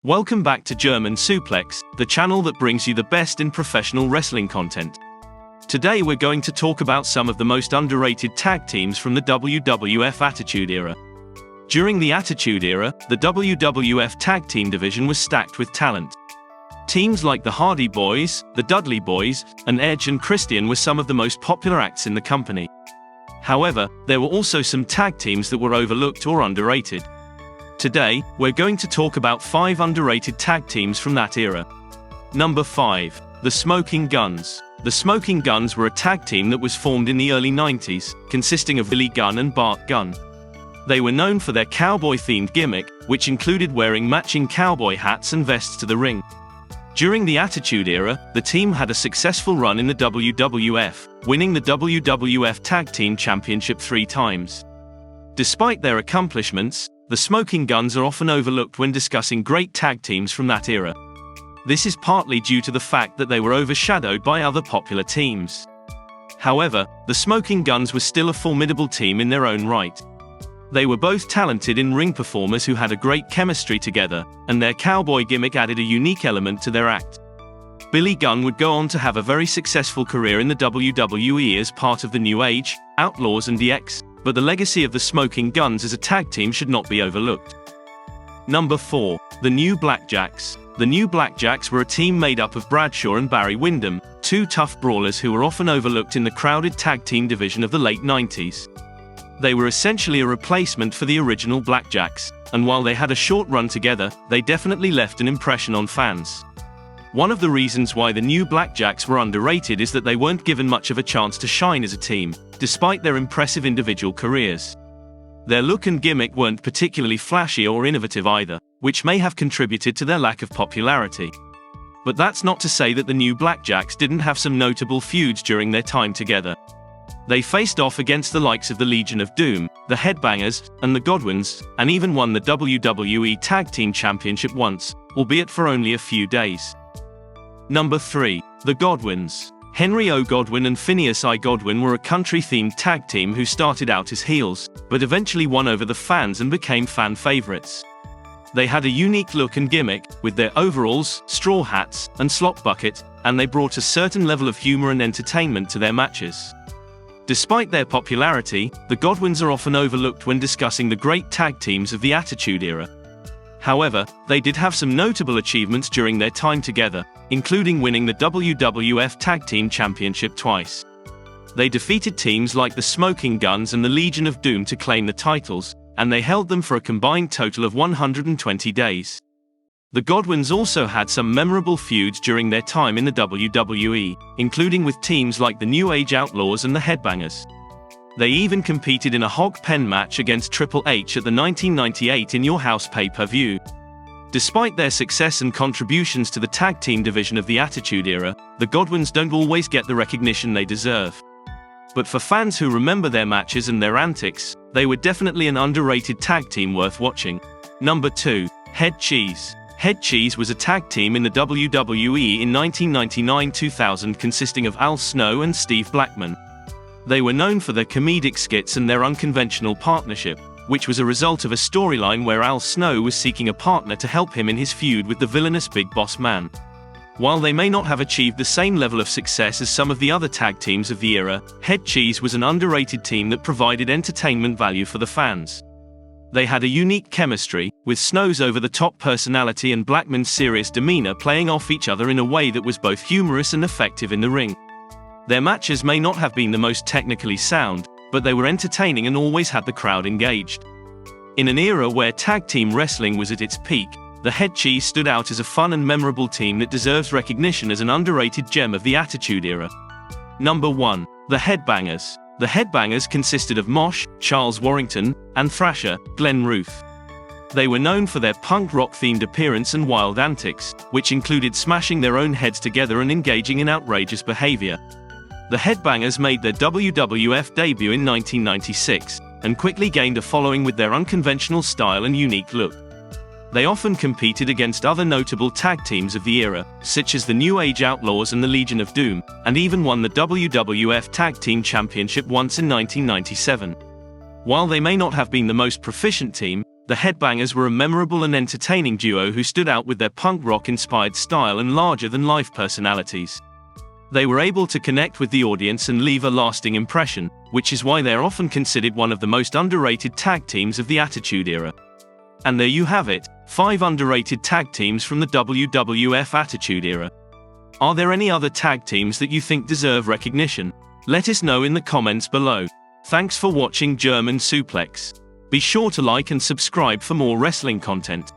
Welcome back to German Suplex, the channel that brings you the best in professional wrestling content. Today we're going to talk about some of the most underrated tag teams from the WWF Attitude Era. During the Attitude Era, the WWF tag team division was stacked with talent. Teams like the Hardy Boys, the Dudley Boys, and Edge and Christian were some of the most popular acts in the company. However, there were also some tag teams that were overlooked or underrated. Today, we're going to talk about 5 underrated tag teams from that era. Number 5. The Smoking Guns. The Smoking Guns were a tag team that was formed in the early 90s, consisting of Billy Gunn and Bart Gunn. They were known for their cowboy-themed gimmick, which included wearing matching cowboy hats and vests to the ring. During the Attitude Era, the team had a successful run in the WWF, winning the WWF Tag Team Championship 3 times. Despite their accomplishments, the Smoking Guns are often overlooked when discussing great tag teams from that era. This is partly due to the fact that they were overshadowed by other popular teams. However, the Smoking Guns were still a formidable team in their own right. They were both talented in-ring performers who had a great chemistry together, and their cowboy gimmick added a unique element to their act. Billy Gunn would go on to have a very successful career in the WWE as part of the New Age, Outlaws and DX, but the legacy of the Smoking Guns as a tag team should not be overlooked. Number 4. The New Blackjacks. The New Blackjacks were a team made up of Bradshaw and Barry Windham, 2 tough brawlers who were often overlooked in the crowded tag team division of the late 90s. They were essentially a replacement for the original Blackjacks, and while they had a short run together, they definitely left an impression on fans. One of the reasons why the New Blackjacks were underrated is that they weren't given much of a chance to shine as a team, despite their impressive individual careers. Their look and gimmick weren't particularly flashy or innovative either, which may have contributed to their lack of popularity. But that's not to say that the New Blackjacks didn't have some notable feuds during their time together. They faced off against the likes of the Legion of Doom, the Headbangers, and the Godwins, and even won the WWE Tag Team Championship once, albeit for only a few days. Number 3. The Godwins. Henry O. Godwin and Phineas I. Godwin were a country-themed tag team who started out as heels, but eventually won over the fans and became fan favorites. They had a unique look and gimmick, with their overalls, straw hats, and slop bucket, and they brought a certain level of humor and entertainment to their matches. Despite their popularity, the Godwins are often overlooked when discussing the great tag teams of the Attitude Era. However, they did have some notable achievements during their time together, including winning the WWF Tag Team Championship twice. They defeated teams like the Smoking Guns and the Legion of Doom to claim the titles, and they held them for a combined total of 120 days. The Godwins also had some memorable feuds during their time in the WWE, including with teams like the New Age Outlaws and the Headbangers. They even competed in a hog pen match against Triple H at the 1998 In Your House pay-per-view. Despite their success and contributions to the tag team division of the Attitude Era, the Godwins don't always get the recognition they deserve. But for fans who remember their matches and their antics, they were definitely an underrated tag team worth watching. Number 2. HeadCheese. HeadCheese was a tag team in the WWE in 1999-2000 consisting of Al Snow and Steve Blackman. They were known for their comedic skits and their unconventional partnership, which was a result of a storyline where Al Snow was seeking a partner to help him in his feud with the villainous Big Boss Man. While they may not have achieved the same level of success as some of the other tag teams of the era, HeadCheese was an underrated team that provided entertainment value for the fans. They had a unique chemistry, with Snow's over-the-top personality and Blackman's serious demeanor playing off each other in a way that was both humorous and effective in the ring. Their matches may not have been the most technically sound, but they were entertaining and always had the crowd engaged. In an era where tag team wrestling was at its peak, the HeadCheese stood out as a fun and memorable team that deserves recognition as an underrated gem of the Attitude Era. Number 1. The Headbangers. The Headbangers consisted of Mosh, Charles Warrington, and Thrasher, Glenn Ruth. They were known for their punk rock-themed appearance and wild antics, which included smashing their own heads together and engaging in outrageous behavior. The Headbangers made their WWF debut in 1996, and quickly gained a following with their unconventional style and unique look. They often competed against other notable tag teams of the era, such as the New Age Outlaws and the Legion of Doom, and even won the WWF Tag Team Championship once in 1997. While they may not have been the most proficient team, The Headbangers were a memorable and entertaining duo who stood out with their punk rock-inspired style and larger-than-life personalities. They were able to connect with the audience and leave a lasting impression, which is why they are often considered one of the most underrated tag teams of the Attitude Era. And there you have it, 5 underrated tag teams from the WWF Attitude Era. Are there any other tag teams that you think deserve recognition? Let us know in the comments below. Thanks for watching German Suplex. Be sure to like and subscribe for more wrestling content.